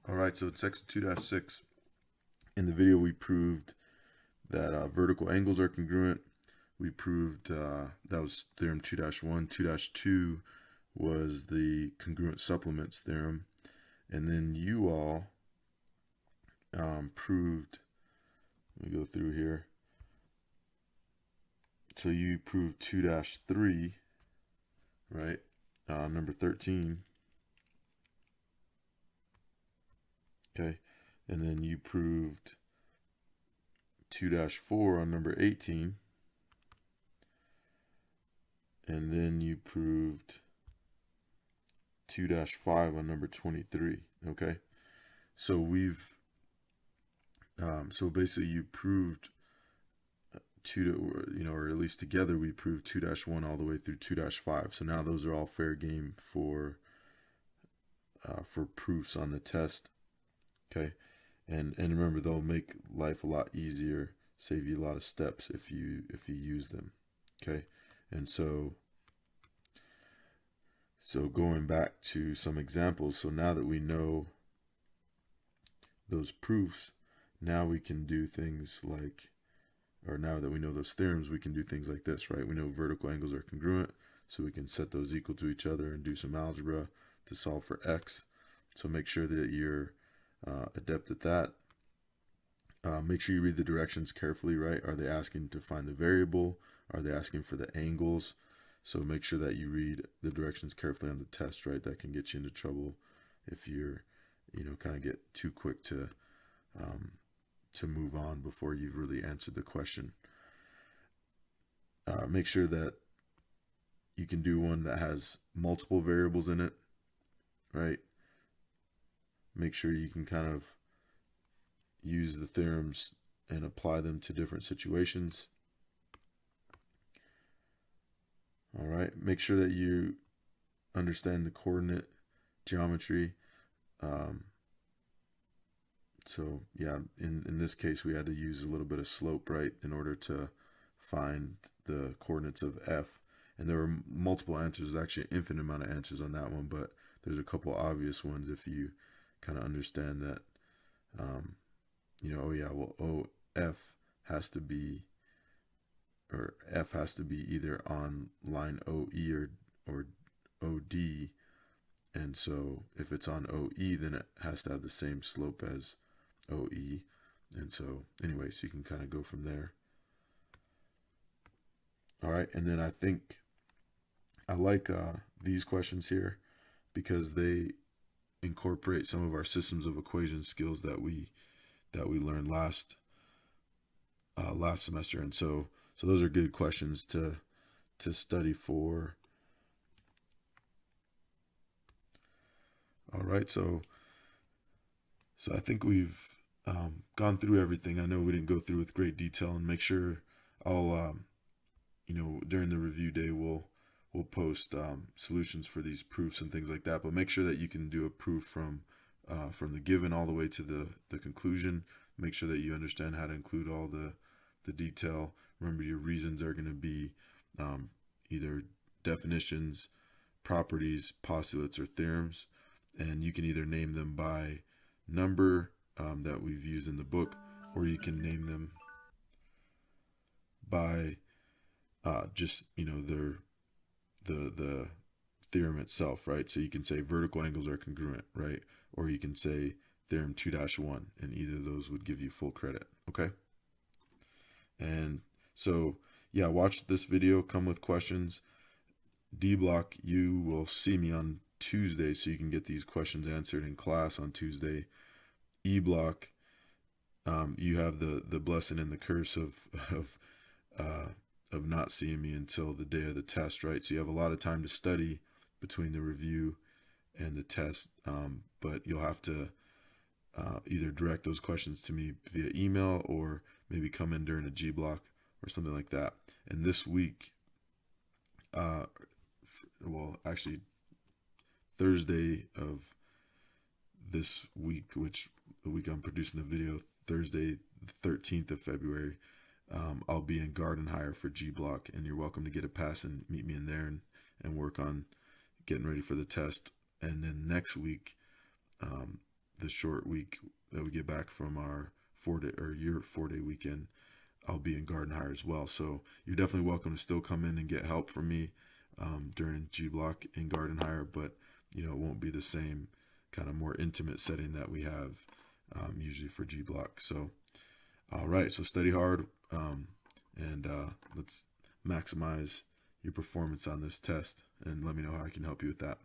All right, so in section 2-6, in the video we proved that vertical angles are congruent. We proved that was theorem 2-1. 2-2 was the congruent supplements theorem. And then you all proved, let me go through here. So you proved 2-3, right? Number 13. Okay. And then you proved 2-4 on number 18. And then you proved 2-5 on number 23. Okay. So we've, so basically you proved or at least together we proved 2-1 all the way through 2-5. So now those are all fair game for proofs on the test. Okay. And remember, they'll make life a lot easier, save you a lot of steps if you use them. Okay. And so going back to some examples, so now that we know those proofs, now we can do things like, or now that we know those theorems, we can do things like this, right? We know vertical angles are congruent, so we can set those equal to each other and do some algebra to solve for x. So make sure that you're adept at that. Make sure you read the directions carefully, right? Are they asking to find the variable? Are they asking for the angles? So make sure that you read the directions carefully on the test, right? That can get you into trouble if you're, kind of get too quick to move on before you've really answered the question. Make sure that you can do one that has multiple variables in it, right? Make sure you can kind of use the theorems and apply them to different situations. All right, make sure that you understand the coordinate geometry. So yeah, in this case, we had to use a little bit of slope, right, in order to find the coordinates of f. And there were multiple answers, there's actually an infinite amount of answers on that one, but there's a couple obvious ones if you kind of understand that, oh yeah, well, f has to be either on line OE or OD. And so if it's on OE, then it has to have the same slope as OE. And so anyway, so you can kind of go from there. All right. And then I think I like these questions here because they incorporate some of our systems of equations skills that we learned last semester. And so those are good questions to study for. All right, so I think we've gone through everything. I know we didn't go through with great detail, and make sure I'll during the review day we'll post solutions for these proofs and things like that. But make sure that you can do a proof from the given all the way to the conclusion. Make sure that you understand how to include all the detail. Remember, your reasons are going to be either definitions, properties, postulates, or theorems. And you can either name them by number that we've used in the book, or you can name them by just their the theorem itself, right? So you can say vertical angles are congruent, right? Or you can say theorem 2-1, and either of those would give you full credit. Okay. And so yeah, watch this video, come with questions. D block, you will see me on Tuesday, so you can get these questions answered in class on Tuesday. E block, you have the blessing and the curse of not seeing me until the day of the test, right? So you have a lot of time to study between the review and the test, but you'll have to either direct those questions to me via email or maybe come in during a G block or something like that. And this week, well, actually Thursday of this week, which the week I'm producing the video, Thursday the 13th of February, I'll be in Garden Hire for G block, and you're welcome to get a pass and meet me in there and work on getting ready for the test. And then next week, the short week that we get back from our 4-day or your 4-day weekend, I'll be in garden hire as well. So you're definitely welcome to still come in and get help from me during G Block in garden hire, but it won't be the same kind of more intimate setting that we have usually for G Block. So, all right, so study hard and let's maximize your performance on this test, and let me know how I can help you with that.